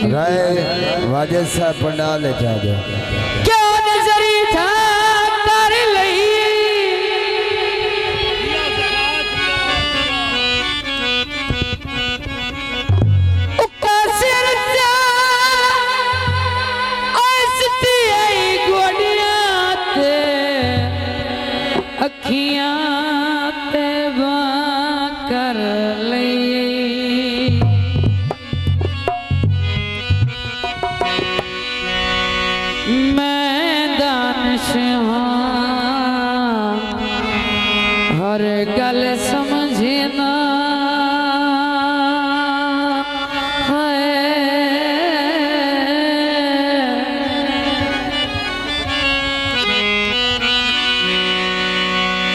राय वाजे सा पंडाल जा दो क्या नजरी था कर लई उका सिर जा आसती आई गोडियां ते अखियां ते बां कर लई हर गल समझना है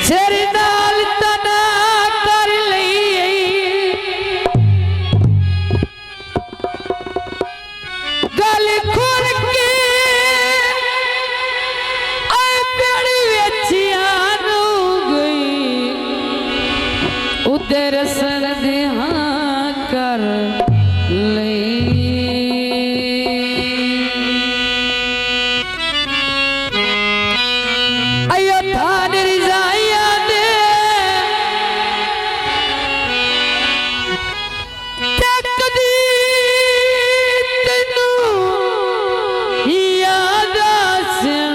सिर नाल तना कर लई गल खुल के उधर सरदियां कर लई आयो थान रिजाइया दे तकदी तैनू याद आसिया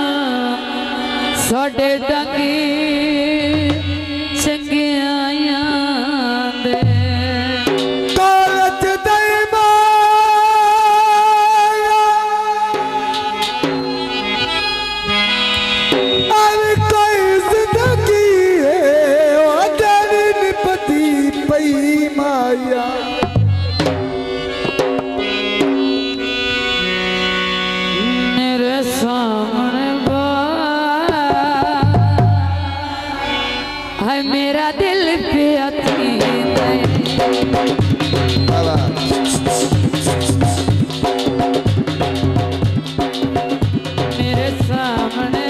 साडे डंगी मेरे सामने है मेरा दिल पे अथी मेरे सामने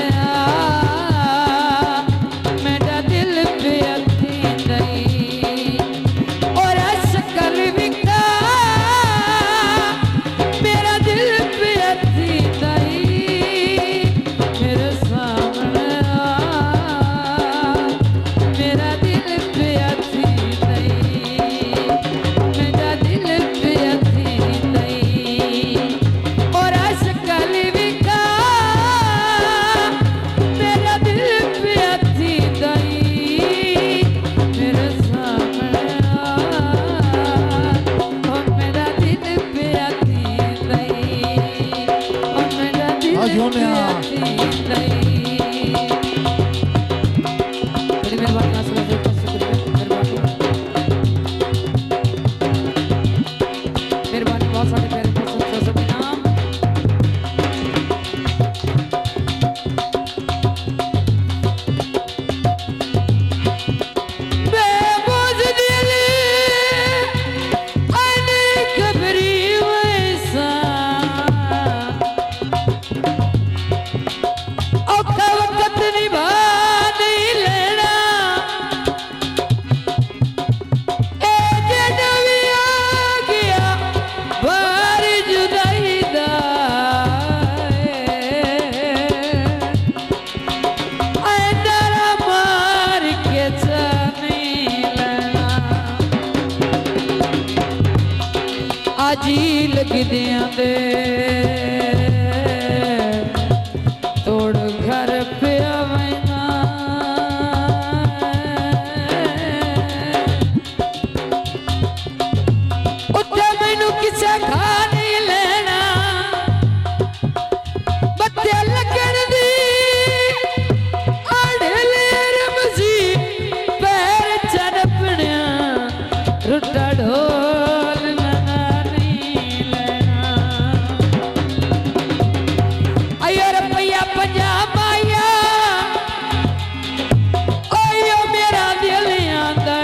मेरा दिल पे अथी नहीं और शक्ल बिका मेरा दिल पे अथी नहीं मेरे सामने मेरा दिल पे अथी नहीं मेरा दिल पे अथी नहीं और शक्ल बिका मेरा दिल पे अथी नहीं मेरे सामने मेरा दिल पे अथी नहीं मेरा दिल पे अथी नहीं मेरी मेहरबानी ना सुनो मेहरबानी बहुत सारे प्यारे दोस्तों सभी नाम बेबुझ दिल अनेक खबरी वैसा औखा वक्त निभा नहीं लेना ए जनवी आ गया बार जुदाई दा ए डरा मार के नहीं लेना आजी लगदियां दे तोड़ घर पे आवेना उत्ते मैनू किसे खा नहीं लेना बत्ते लगन दी आड़ले रमजी पैर चरपणिया रुटा ढोल नहीं लेना आयो रुपया पंजाब आया ओयो मेरा दिल आंदा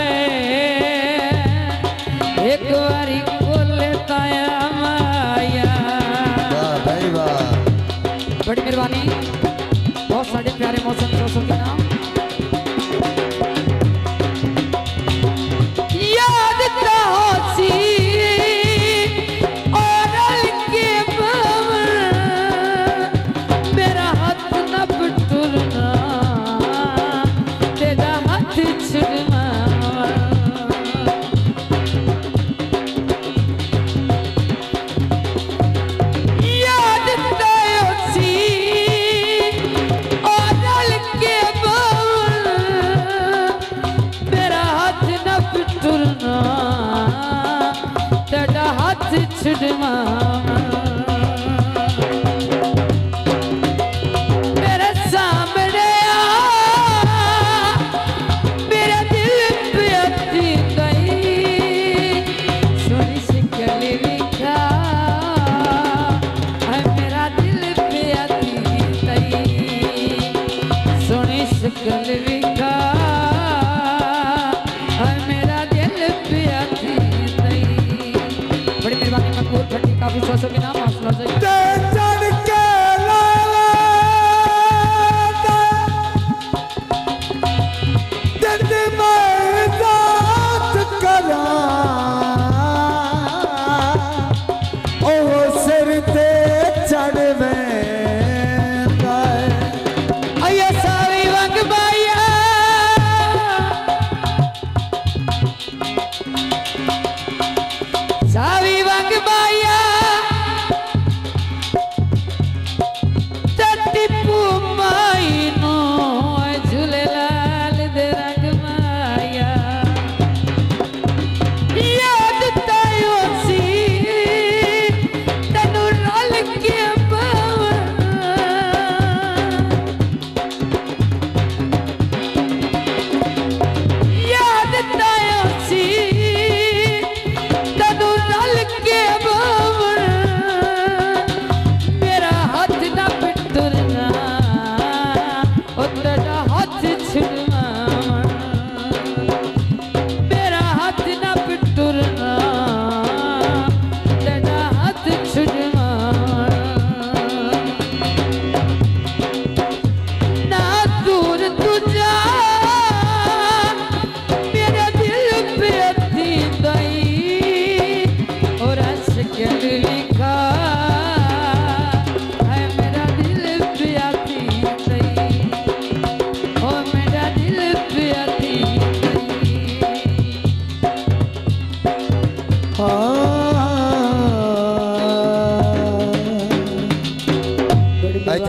एक बारी कोले ताया माया भाई वाह बड़ी मेहरबानी बहुत सारे प्यारे मौसम दोस्तों के नाम याद तो सी और मेरे सामने आ, मेरा दिल पे अति गई, सोनी शिकल लिखा है मेरा दिल पे अति गई, सोनी शिकल लिखा है मेरा दिल पे अति गई। बड़ी मेहरबानी मकबूल भट्टी काफी सौ के नाम हौसला से